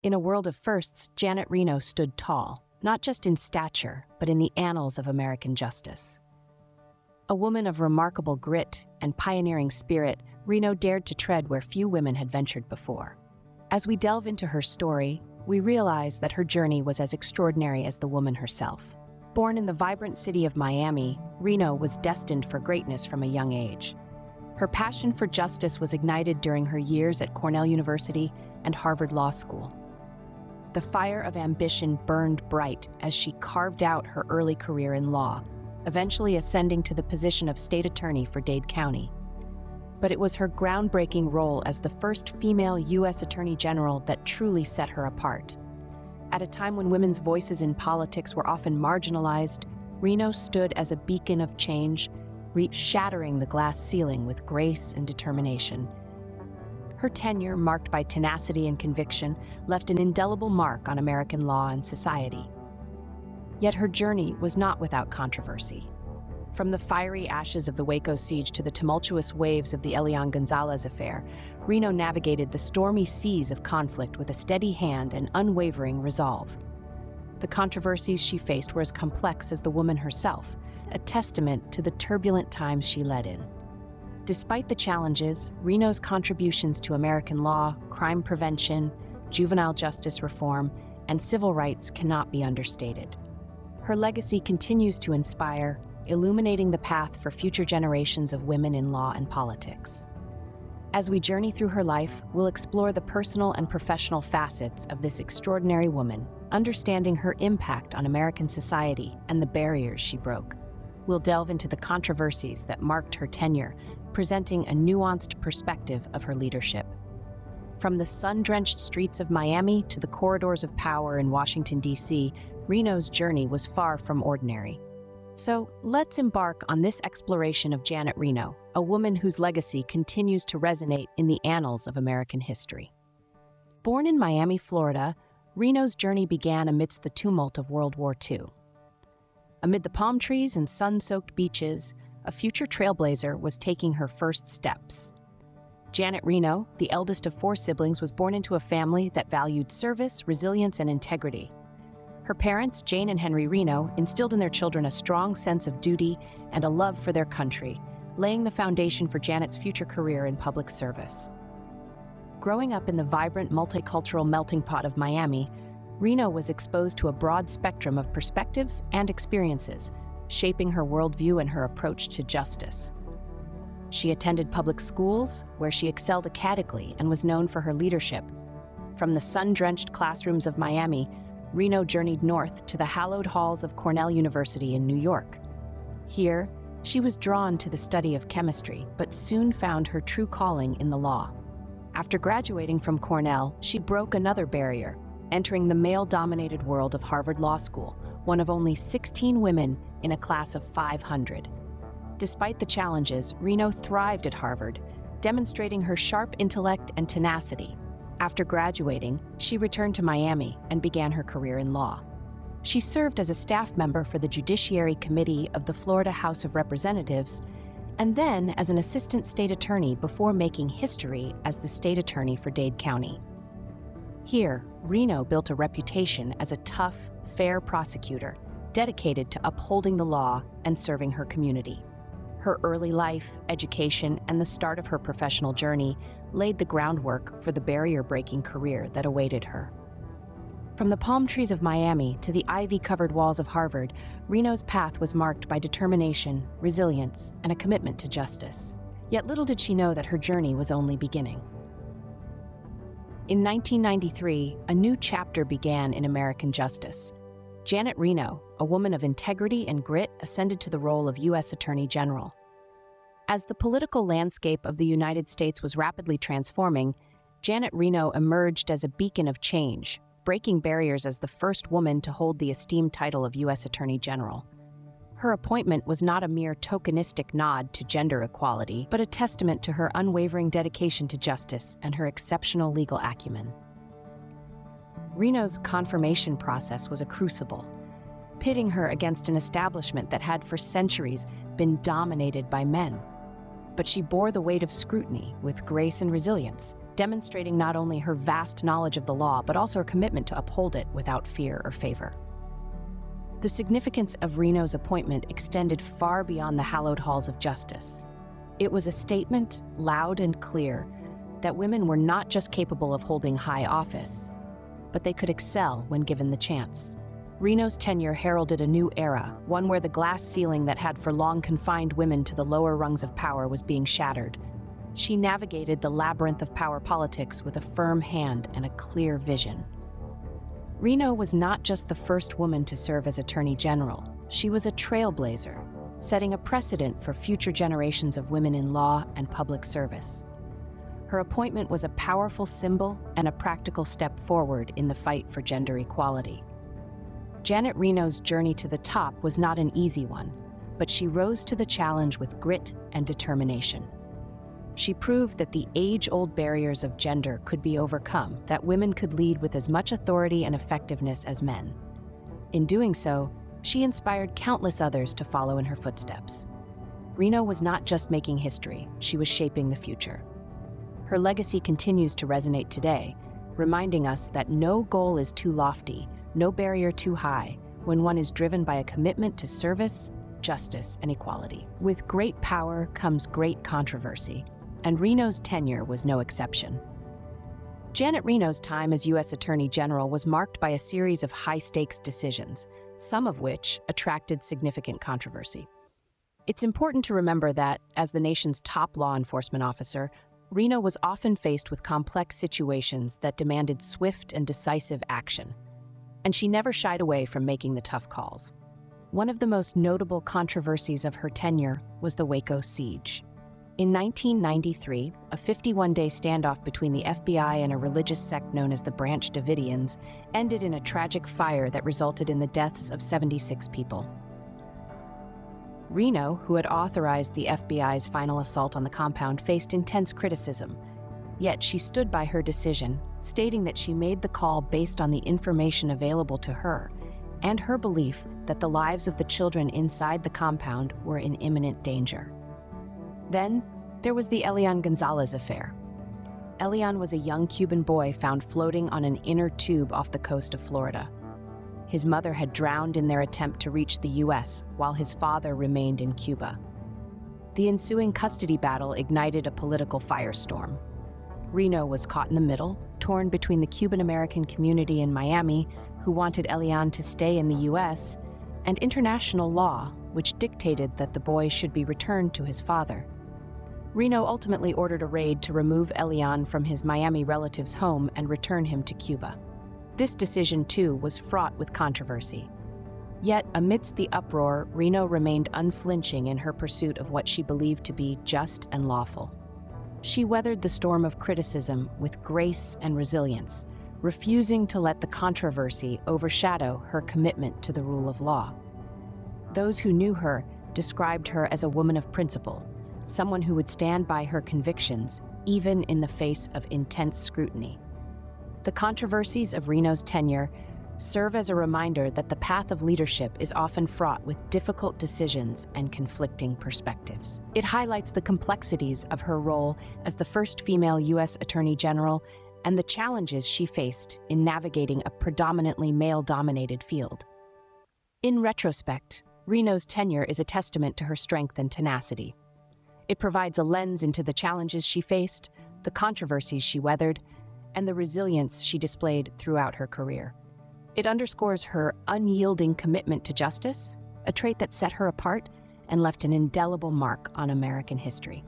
In a world of firsts, Janet Reno stood tall, not just in stature, but in the annals of American justice. A woman of remarkable grit and pioneering spirit, Reno dared to tread where few women had ventured before. As we delve into her story, we realize that her journey was as extraordinary as the woman herself. Born in the vibrant city of Miami, Reno was destined for greatness from a young age. Her passion for justice was ignited during her years at Cornell University and Harvard Law School. The fire of ambition burned bright as she carved out her early career in law, eventually ascending to the position of state attorney for Dade County. But it was her groundbreaking role as the first female U.S. Attorney General that truly set her apart. At a time when women's voices in politics were often marginalized, Reno stood as a beacon of change, shattering the glass ceiling with grace and determination. Her tenure, marked by tenacity and conviction, left an indelible mark on American law and society. Yet her journey was not without controversy. From the fiery ashes of the Waco siege to the tumultuous waves of the Elian Gonzalez affair, Reno navigated the stormy seas of conflict with a steady hand and unwavering resolve. The controversies she faced were as complex as the woman herself, a testament to the turbulent times she led in. Despite the challenges, Reno's contributions to American law, crime prevention, juvenile justice reform, and civil rights cannot be understated. Her legacy continues to inspire, illuminating the path for future generations of women in law and politics. As we journey through her life, we'll explore the personal and professional facets of this extraordinary woman, understanding her impact on American society and the barriers she broke. We'll delve into the controversies that marked her tenure, presenting a nuanced perspective of her leadership. From the sun-drenched streets of Miami to the corridors of power in Washington, D.C., Reno's journey was far from ordinary. So, let's embark on this exploration of Janet Reno, a woman whose legacy continues to resonate in the annals of American history. Born in Miami, Florida, Reno's journey began amidst the tumult of World War II. Amid the palm trees and sun-soaked beaches, a future trailblazer was taking her first steps. Janet Reno, the eldest of 4 siblings, was born into a family that valued service, resilience, and integrity. Her parents, Jane and Henry Reno, instilled in their children a strong sense of duty and a love for their country, laying the foundation for Janet's future career in public service. Growing up in the vibrant, multicultural melting pot of Miami, Reno was exposed to a broad spectrum of perspectives and experiences, shaping her worldview and her approach to justice. She attended public schools, where she excelled academically and was known for her leadership. From the sun-drenched classrooms of Miami, Reno journeyed north to the hallowed halls of Cornell University in New York. Here, she was drawn to the study of chemistry, but soon found her true calling in the law. After graduating from Cornell, she broke another barrier, entering the male-dominated world of Harvard Law School, one of only 16 women in a class of 500. Despite the challenges, Reno thrived at Harvard, demonstrating her sharp intellect and tenacity. After graduating, she returned to Miami and began her career in law. She served as a staff member for the Judiciary Committee of the Florida House of Representatives, and then as an assistant state attorney before making history as the state attorney for Dade County. Here, Reno built a reputation as a tough, fair prosecutor, dedicated to upholding the law and serving her community. Her early life, education, and the start of her professional journey laid the groundwork for the barrier-breaking career that awaited her. From the palm trees of Miami to the ivy-covered walls of Harvard, Reno's path was marked by determination, resilience, and a commitment to justice. Yet little did she know that her journey was only beginning. In 1993, a new chapter began in American justice. Janet Reno, a woman of integrity and grit, ascended to the role of U.S. Attorney General. As the political landscape of the United States was rapidly transforming, Janet Reno emerged as a beacon of change, breaking barriers as the first woman to hold the esteemed title of U.S. Attorney General. Her appointment was not a mere tokenistic nod to gender equality, but a testament to her unwavering dedication to justice and her exceptional legal acumen. Reno's confirmation process was a crucible, pitting her against an establishment that had for centuries been dominated by men. But she bore the weight of scrutiny with grace and resilience, demonstrating not only her vast knowledge of the law, but also her commitment to uphold it without fear or favor. The significance of Reno's appointment extended far beyond the hallowed halls of justice. It was a statement, loud and clear, that women were not just capable of holding high office, but they could excel when given the chance. Reno's tenure heralded a new era, one where the glass ceiling that had for long confined women to the lower rungs of power was being shattered. She navigated the labyrinth of power politics with a firm hand and a clear vision. Reno was not just the first woman to serve as Attorney General. She was a trailblazer, setting a precedent for future generations of women in law and public service. Her appointment was a powerful symbol and a practical step forward in the fight for gender equality. Janet Reno's journey to the top was not an easy one, but she rose to the challenge with grit and determination. She proved that the age-old barriers of gender could be overcome, that women could lead with as much authority and effectiveness as men. In doing so, she inspired countless others to follow in her footsteps. Reno was not just making history, she was shaping the future. Her legacy continues to resonate today, reminding us that no goal is too lofty, no barrier too high, when one is driven by a commitment to service, justice, and equality. With great power comes great controversy, and Reno's tenure was no exception. Janet Reno's time as U.S. Attorney General was marked by a series of high-stakes decisions, some of which attracted significant controversy. It's important to remember that, as the nation's top law enforcement officer, Reno was often faced with complex situations that demanded swift and decisive action, and she never shied away from making the tough calls. One of the most notable controversies of her tenure was the Waco siege. In 1993, a 51-day standoff between the FBI and a religious sect known as the Branch Davidians ended in a tragic fire that resulted in the deaths of 76 people. Reno, who had authorized the FBI's final assault on the compound, faced intense criticism. Yet she stood by her decision, stating that she made the call based on the information available to her and her belief that the lives of the children inside the compound were in imminent danger. Then, there was the Elian Gonzalez affair. Elian was a young Cuban boy found floating on an inner tube off the coast of Florida. His mother had drowned in their attempt to reach the U.S., while his father remained in Cuba. The ensuing custody battle ignited a political firestorm. Reno was caught in the middle, torn between the Cuban-American community in Miami, who wanted Elian to stay in the U.S., and international law, which dictated that the boy should be returned to his father. Reno ultimately ordered a raid to remove Elian from his Miami relative's home and return him to Cuba. This decision, too, was fraught with controversy. Yet, amidst the uproar, Reno remained unflinching in her pursuit of what she believed to be just and lawful. She weathered the storm of criticism with grace and resilience, refusing to let the controversy overshadow her commitment to the rule of law. Those who knew her described her as a woman of principle, someone who would stand by her convictions, even in the face of intense scrutiny. The controversies of Reno's tenure serve as a reminder that the path of leadership is often fraught with difficult decisions and conflicting perspectives. It highlights the complexities of her role as the first female U.S. Attorney General and the challenges she faced in navigating a predominantly male-dominated field. In retrospect, Reno's tenure is a testament to her strength and tenacity. It provides a lens into the challenges she faced, the controversies she weathered, and the resilience she displayed throughout her career. It underscores her unyielding commitment to justice, a trait that set her apart and left an indelible mark on American history.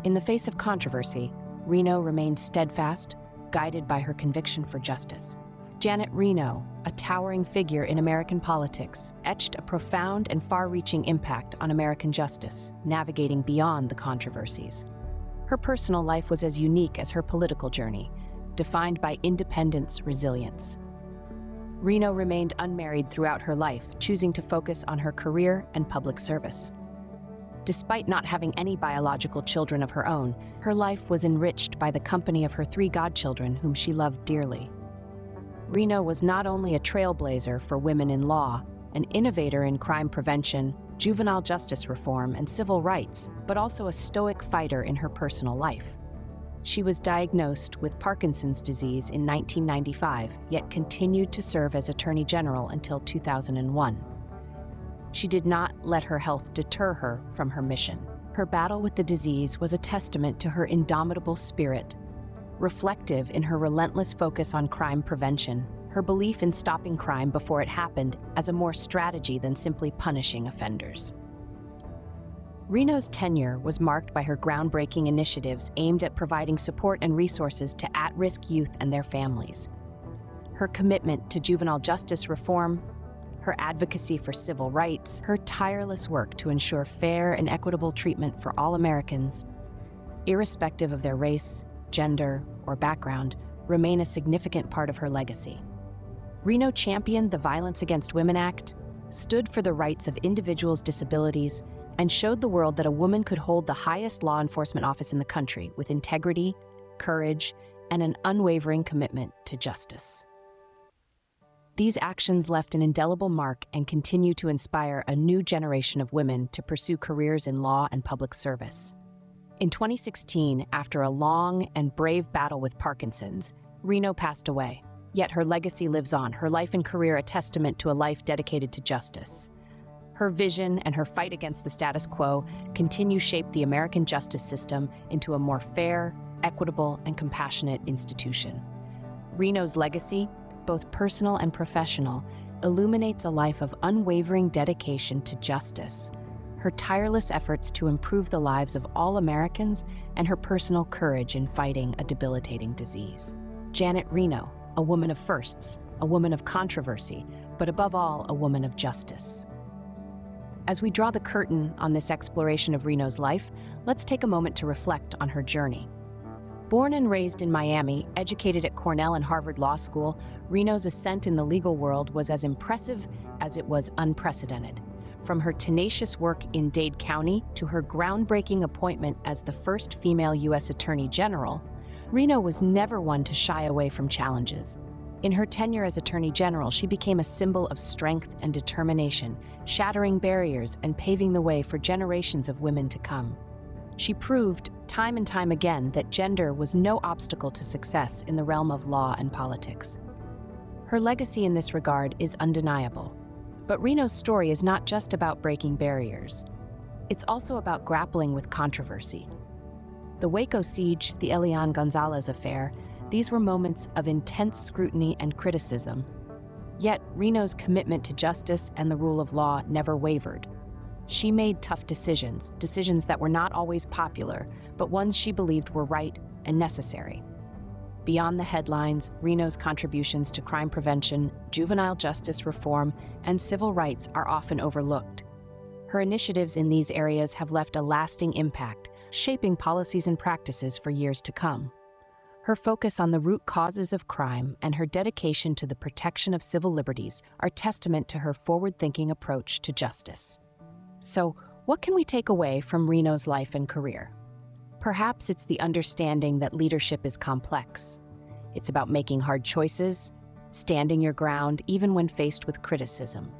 In the face of controversy, Reno remained steadfast, guided by her conviction for justice. Janet Reno, a towering figure in American politics, etched a profound and far-reaching impact on American justice, navigating beyond the controversies. Her personal life was as unique as her political journey, defined by independence, resilience. Reno remained unmarried throughout her life, choosing to focus on her career and public service. Despite not having any biological children of her own, her life was enriched by the company of her 3 godchildren whom she loved dearly. Reno was not only a trailblazer for women in law, an innovator in crime prevention, juvenile justice reform, and civil rights, but also a stoic fighter in her personal life. She was diagnosed with Parkinson's disease in 1995, yet continued to serve as Attorney General until 2001. She did not let her health deter her from her mission. Her battle with the disease was a testament to her indomitable spirit, reflective in her relentless focus on crime prevention, her belief in stopping crime before it happened as a more strategy than simply punishing offenders. Reno's tenure was marked by her groundbreaking initiatives aimed at providing support and resources to at-risk youth and their families. Her commitment to juvenile justice reform, her advocacy for civil rights, her tireless work to ensure fair and equitable treatment for all Americans, irrespective of their race, gender, or background, remain a significant part of her legacy. Reno championed the Violence Against Women Act, stood for the rights of individuals' disabilities, and showed the world that a woman could hold the highest law enforcement office in the country with integrity, courage, and an unwavering commitment to justice. These actions left an indelible mark and continue to inspire a new generation of women to pursue careers in law and public service. In 2016, after a long and brave battle with Parkinson's, Reno passed away. Yet her legacy lives on, her life and career a testament to a life dedicated to justice. Her vision and her fight against the status quo continue to shape the American justice system into a more fair, equitable, and compassionate institution. Reno's legacy, both personal and professional, illuminates a life of unwavering dedication to justice, her tireless efforts to improve the lives of all Americans, and her personal courage in fighting a debilitating disease. Janet Reno, a woman of firsts, a woman of controversy, but above all, a woman of justice. As we draw the curtain on this exploration of Reno's life, let's take a moment to reflect on her journey. Born and raised in Miami, educated at Cornell and Harvard Law School, Reno's ascent in the legal world was as impressive as it was unprecedented. From her tenacious work in Dade County to her groundbreaking appointment as the first female U.S. Attorney General, Reno was never one to shy away from challenges. In her tenure as Attorney General, she became a symbol of strength and determination, shattering barriers and paving the way for generations of women to come. She proved, time and time again, that gender was no obstacle to success in the realm of law and politics. Her legacy in this regard is undeniable. But Reno's story is not just about breaking barriers. It's also about grappling with controversy. The Waco siege, the Elian Gonzalez affair, these were moments of intense scrutiny and criticism. Yet, Reno's commitment to justice and the rule of law never wavered. She made tough decisions that were not always popular, but ones she believed were right and necessary. Beyond the headlines, Reno's contributions to crime prevention, juvenile justice reform, and civil rights are often overlooked. Her initiatives in these areas have left a lasting impact, shaping policies and practices for years to come. Her focus on the root causes of crime and her dedication to the protection of civil liberties are testament to her forward-thinking approach to justice. So, what can we take away from Reno's life and career? Perhaps it's the understanding that leadership is complex. It's about making hard choices, standing your ground even when faced with criticism.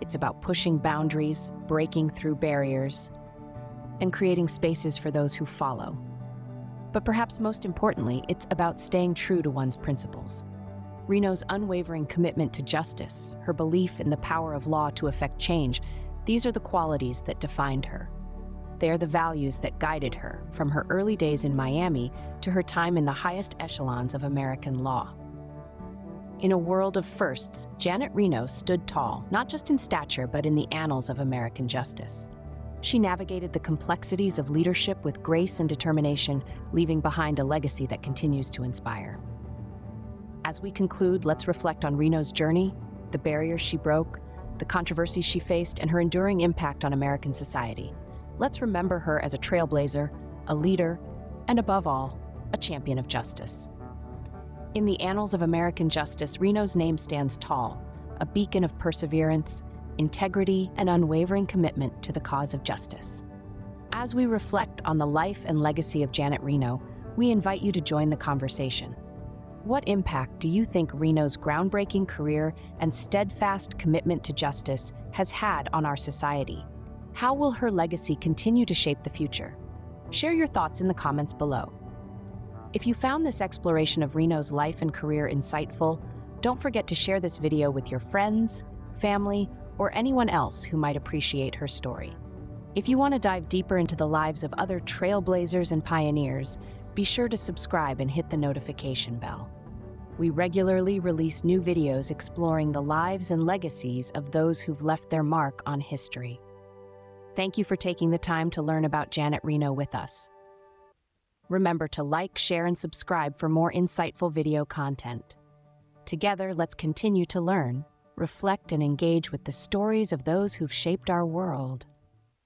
It's about pushing boundaries, breaking through barriers, and creating spaces for those who follow. But perhaps most importantly, it's about staying true to one's principles. Reno's unwavering commitment to justice, her belief in the power of law to effect change, these are the qualities that defined her. They are the values that guided her from her early days in Miami to her time in the highest echelons of American law. In a world of firsts, Janet Reno stood tall, not just in stature, but in the annals of American justice. She navigated the complexities of leadership with grace and determination, leaving behind a legacy that continues to inspire. As we conclude, let's reflect on Reno's journey, the barriers she broke, the controversies she faced, and her enduring impact on American society. Let's remember her as a trailblazer, a leader, and above all, a champion of justice. In the annals of American justice, Reno's name stands tall, a beacon of perseverance, integrity, and unwavering commitment to the cause of justice. As we reflect on the life and legacy of Janet Reno, we invite you to join the conversation. What impact do you think Reno's groundbreaking career and steadfast commitment to justice has had on our society? How will her legacy continue to shape the future? Share your thoughts in the comments below. If you found this exploration of Reno's life and career insightful, don't forget to share this video with your friends, family, or anyone else who might appreciate her story. If you want to dive deeper into the lives of other trailblazers and pioneers, be sure to subscribe and hit the notification bell. We regularly release new videos exploring the lives and legacies of those who've left their mark on history. Thank you for taking the time to learn about Janet Reno with us. Remember to like, share, and subscribe for more insightful video content. Together, let's continue to learn, reflect, and engage with the stories of those who've shaped our world.